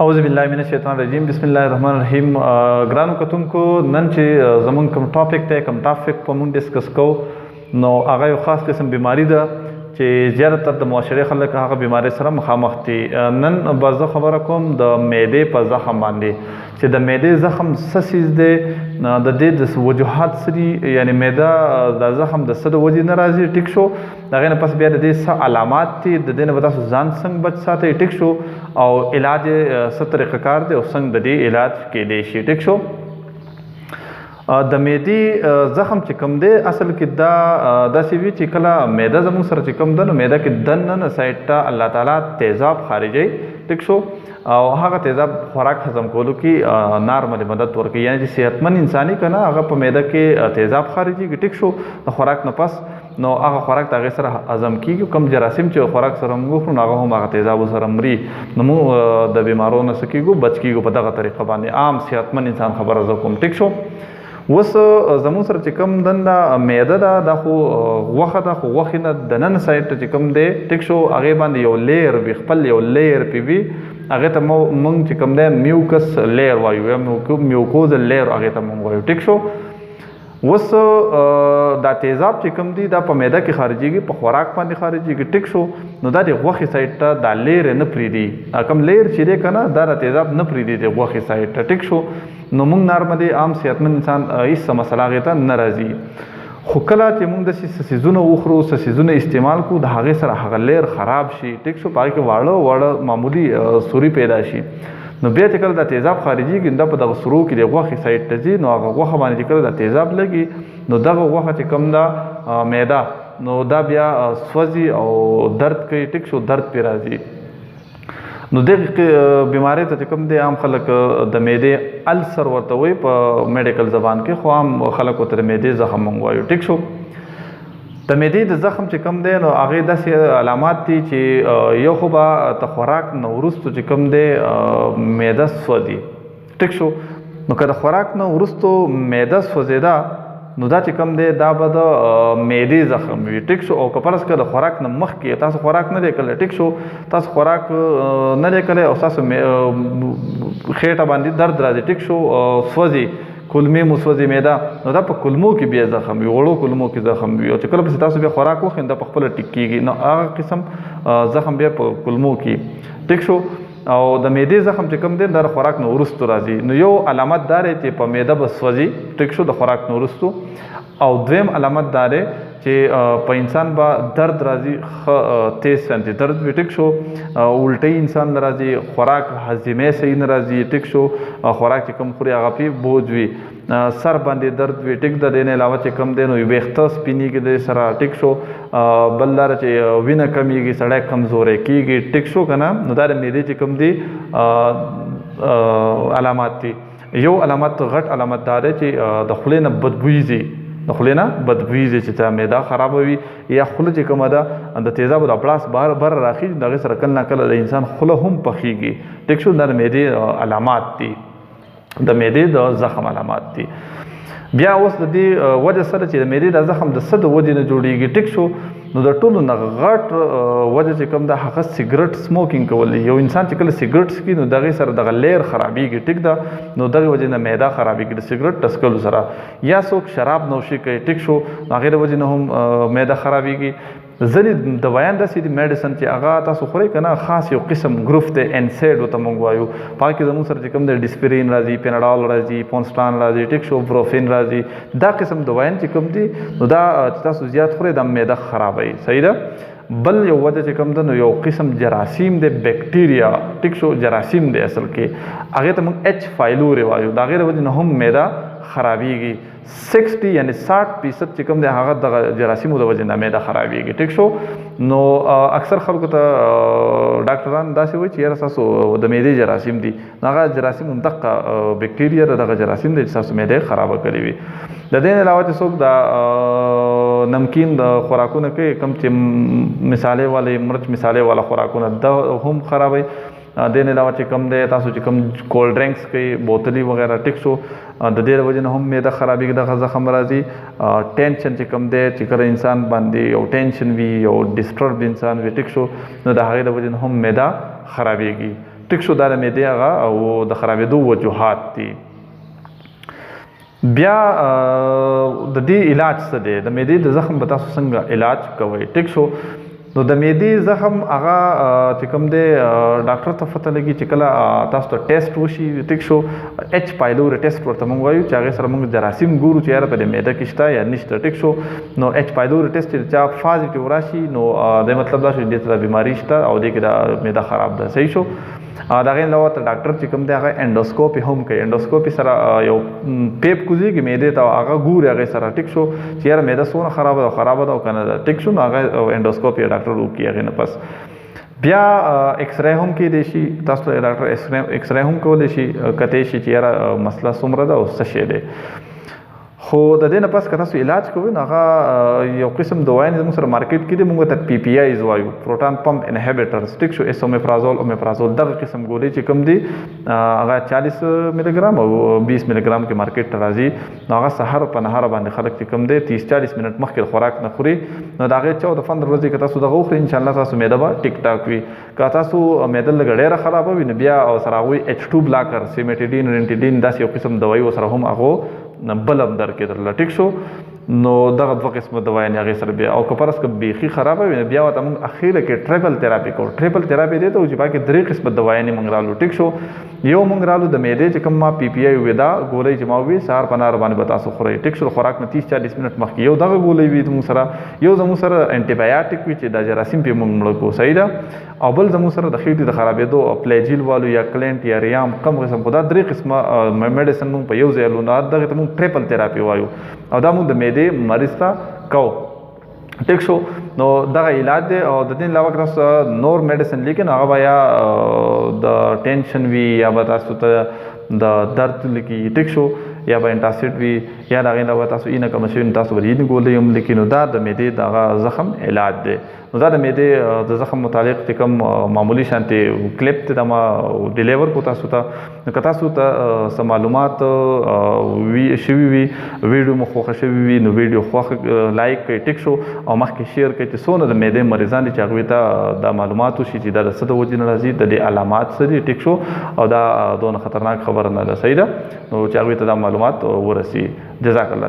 اعوذ بالله من الشیطان الرجیم بسم الله الرحمن الرحیم ګرانو کتونکو نن چې زمون کوم ټاپک په مونږ ډسکس کوو نو هغه یو خاص قسم بیماری ده چې زیاتره د معاشرې خلک هغه بیماری سره مخامخ دي. نن به زه خبره کوم د معدې په زخم باندې چې د معدې زخم څه څیز دی، د دې د وجوهات څه دي، یعنی معده د زخم د څه د وجې نه راځي. ټیک شو، د هغې نه پس بیا د دې څه علامات دي، د دې نه به تاسو ځان څنګه بچ ساتئ. ټیک شو، او علاج څه طریقه کار دی او څنګه د دې علاج کیدی شي. ټیک شو، د معدې زخم چې کوم دی اصل کې دا داسې وي چې کله معده زموږ سره چې کوم ده نو معده کې دننه سایډ ته الله تعالی تیزاب خارجوي. ټیک شو، او هغه تیزاب خوراک هضم کولو کې نارمل مدد ورکوي، یعنی چې صحتمند انساني که نه هغه په معده کې تیزاب خارجېږي. ټیک شو، د خوراک نه پس نو هغه خوراک د هغې سره هضم کېږي. کوم جراثیم چې خوراک سره موږ وخورو نو هغه هم هغه تیزابو سره مري، نو موږ د بیمارو نه څه کېږو، بچ کېږو په دغه طریقه باندې. عام صحتمند انسان خبره زه کوم. ټیک شو، اوس زموږ سره چې کوم دنده معده ده دا خو غوښه ده، خو غوښې نه دننه سایډ ته چې کوم دی ټیک شو هغې باندې یو لیر وي، خپل یو لیر پې وي، هغې ته موږ چې کوم دی میوکس لیر وایو یا میوکوز لیر هغې ته موږ وایو. ټیک شو، اوس دا تیزاب چې کوم دی دا په معده کې خارجېږي، په خوراک باندې خارجېږي. ټیک شو، نو دا د غوښې سایډ ته دا لیر نه پرېږدي، کوم لیر چې دی که نه دا د تیزاب نه پرېږدي د غوښې سایډ ته. ټیک شو، نو موږ نارملي عام صحتمند انسان هېڅ مسله هغې ته نه راځي. خو کله چې موږ داسې څه څیزونه وخورو، څه څیزونه استعمال کړو، د هغې سره هغه لیر خراب شي. ټیک شو، په هغې کې واړه معمولي سوري پیدا شي، نو بیا چې کله دا تیزاب خارجېږي نو دا په دغه سرو کې د غوښې سایډ ته ځي، نو هغه غوښه باندې چې کله دا تیزاب لګي نو دغه غوښه چې کوم ده معده نو دا بیا سوځي او درد کوي. ټیک شو، درد پرې راځي. نو دغه بیماری ته چې کوم دی عام خلک د معدې السر ورته وایي په میډیکل زبان کې، خو عام خلک ورته د معدې زخم موږ وایو. ټیک شو، د معدې د زخم چې کوم دی نو هغې داسې علامات دي چې یو خو به د خوراک نه وروستو چې کوم دی معده سوځي. ټیک شو، نو که د خوراک نه وروستو معده سوځېده نو دا چې کوم دی دا به د معدې زخم وي. ټیک شو، او که فرض کړه د خوراک نه مخکې تاسو خوراک نه دی کړی، ټیک شو، تاسو خوراک نه دی کړی او ستاسو خېټه باندې درد راځي، ټیک شو، سوځي، کلمې مو سوځي معده، نو دا په کلمو کې بیا زخم وي، وړو کلمو کې زخم وي، او چې کله پسې تاسو بیا خوراک وخورئ دا په خپله ټیک کېږي، نو هغه قسم زخم بیا په کلمو کې. ټیک شو، او د معدې زخم چې کوم دی دا د خوراک نه وروستو راځي. نو یو علامت دا دی چې په معده به سوځي. ټیک شو، د خوراک نه وروستو. او دویم علامت دا دی چې په انسان به درد راځي، ښه تیز شانتې درد وي. ټیک شو، الټۍ انسان نه راځي، خوراک هضمې صحیح نه راځي. ټیک شو، خوراک چې کوم خوري هغه پې بوج وي، سر باندې درد وي. ټیک د دې نه علاوه چې کوم دی نو ویښته سپینېږي د سره. ټیک شو، بل لاره چې وینه کمیږي، سړی کمزوری کېږي. ټیک شو که نه، نو دا د معدې چې کوم دی علامات دي. یو علامت غټ علامت دا دی چې د خولې نه بدبویي ځي، د خولې نه بدبویي ځي چې تا معده خرابوي، یا خوله چې کومه ده د تیزابو د پلاس بهر راخېږي، د هغې سره کله نه کله د انسان خوله هم پخېږي. ټیک شو، دا د معدې علامات دي، د معدې د زخم علامات دي. بیا اوس د دې وجه سره چې د معدې د زخم د څه د وجې نه جوړېږي. ټیک شو، نو د ټولو نه غټ وجه چې کوم ده هغه سیګرټ سموکینګ کول دي. یو انسان چې کله سیګرټ څکي نو د هغې سره دغه لیر خرابېږي. ټیک ده، نو دغې وجې نه معده خرابېږي د سیګرټ ټسکلو سره. یا څوک شراب نوشي کوي، ټیک شو، نو هغې د وجې نه هم معده خرابېږي. ځینې دوایان داسې دي میډیسن چې هغه تاسو خورئ که نه، خاص یو قسم ګروپ دی، انسیډ ورته موږ وایو. په هغه کې زموږ سره چې کوم دی ډسپرین راځي، پیناډال راځي، پونسټان راځي، ټیک شو، بروفین راځي. دا قسم دوایان چې کوم دي نو دا چې تاسو زیات خورئ دا معده خرابوي. صحیح ده. بل یو وجه چې کوم ده نو یو قسم جراثیم دی، بیکټیریا. ټیک شو، جراثیم دی اصل کې، هغې ته موږ ایچ فایلوري وایو. د هغې د وجې نه هم معده خرابېږي. 60 یعنی 60% چې کوم دی هغه دغه جراثیمو د وجې نه معده خرابېږي. ټیک شو، نو اکثر خلکو ته ډاکټران داسې وایي چې یاره ستاسو د معدې جراثیم دي، نو هغه جراثیم هم دغه بیکټیریا د دغه جراثیم دی چې ستاسو معده یې خرابه کړې وي. د دې نه علاوه چې څوک د نمکین د خوراکونه کوي، کوم چې مسالې والے مرچ مسالې والا خوراکونه دا هم خرابوي. دې نه علاوه چې کوم دی تاسو چې کوم کولډ ډرنکس کوي، بوتلې وغیره، ټیک شو، د دې د وجې نه هم معده خرابېږي، دغه زخم راځي. ټینشن چې کوم دی چې کله انسان باندې یو ټینشن وي، یو ډسټرب انسان وي، ټیک شو، نو د هغې د وجې نه هم معده خرابېږي. ټیک شو. دا د معدې هغه او د خرابېدو وجوهات دي. بیا د دې علاج څه دی؟ د معدې د زخم به تاسو څنګه علاج کوئ؟ ټیک شو. نو د معدې زخم هغه چې کوم دی ډاکټر ته پته لګي چې کله تاسو ته ټیسټ وشي. ټیک شو. ایچ پایلوري ټیسټ ورته موږ وایو چې هغې سره موږ جراثیم ګورو چې یاره په دې معده کې شته یا نشته. ټیک شو. نو ایچ پایلوري ټیسټ چې چا پازیټیو راشي نو د مطلب دا شو چې دې ته بیماري شته او دې کې د معده خراب ده. صحیح شو. د هغې علاوه ته ډاکټر چې کوم دی هغه انډوسکوپي هم کوي. انډوسکوپي سره یو پیپ کوزېږي معدې ته هغه ګوري هغې سره. ټیک شو چې یاره معده څونه خرابه ده او که نه ده. ټیک شو. نو هغه انډوسکوپي ډاکټر وکړي هغې نه پس. بیا ایکس رے هم کېدی شي. تاسو ته ډاکټر ایکس رے هم کولی شي کتی شي چې یاره مسله څومره ده او څه شی دی. خو د دې نه پس که تاسو علاج کوئ نو هغه یو قسم دوايانې زموږ سره مارکیټ کې دي. موږ ته پی پی آیز وایو، پروټان پمپ انهبیټرز. ټیک شو. اسومیپرازول، اومیپرازول دغه قسم ګولۍ چې کوم دي هغه 40 ملي ګرام او 20 ملي ګرام کې مارکیټ ته راځي. نو هغه سحر په نهار باندې خلک چې کوم دی 30-40 منټ مخکې خوراک نه خوري. نو د هغې 14-15 ورځې که تاسو دغه وخورئ انشاءالله تاسو معده به ټیک ټاک وي. که تاسو معده لږه ډېره خرابه وي نو بیا سره هغوی H2 بلاکر، سیمیټیډین، رینټیډین داسې یو قسم دوایي ورسره هم هغو بل هم درکې درله. ټیک شو. نو دغه دوه قسمه دوايانې هغې سره بیا او که فرض که بیخي خرابه وي نو بیا ورته موږ اخیره کې ټریپل تیراپي کوو. ټریپل تیراپي دی ته و چې پکې 3 قسمه دوايانې موږ رالو. ټیک شو. یو موږ رالو د معدې چې کوم ما پی پی آی وي دا ګولۍ چې ما ووي سهار په نهار باندې به تاسو خورئ. ټیک شو. د خوراک نه 30-40 منټ مخکې یو دغه ګولۍ وي زموږ سره. یو زموږ سره انټي بایاټیک وي چې دا جراثیم پې موږ مړه کړو. صحیح ده. او بل زموږ سره د خېټې د خرابېدو پلیجیل والو یا کلینټ یا ریام کم قسم خو دا 3 قسمه میډیسن موږ په یو ځای لو. دغې ته موږ ټریپل تیراپي وایو او دا موږ د معدې مریض ته کوو. ټیک شو. نو دغه علاج دی. او د دې علاوه که تاسو نور میډیسن لیکي نو هغه به یا د ټینشن وي یا به تاسو ته د درد لیکي. ټیک شو. یا به انټاسیډ وي یا د هغې علاوه تاسو اینه کمه شوي نو تاسو به د اینې ګولۍ هم لیکي. نو دا د معدې دغه زخم علاج دی. نو دا د معدې د زخم متعلق چې کوم معمولي شانتې کلیپ دی دا ما ډیلیور کړو تاسو ته. نو که تاسو ته څه معلومات شوي وي، ویډیو مو خوښه شوي وي نو ویډیو خوښه لایک کړئ. ټیک شو. او مخکې شیر کړئ چې څونه د معدې مریضان دي چې هغوی ته دا معلومات وشي چې دا د څه د وجې نه راځي، د دې علامات څه دي. ټیک شو. او دا دونه خطرناک خبره نه ده. صحیح ده. نو چې هغوی ته دا معلومات ورسي. جزاک الله.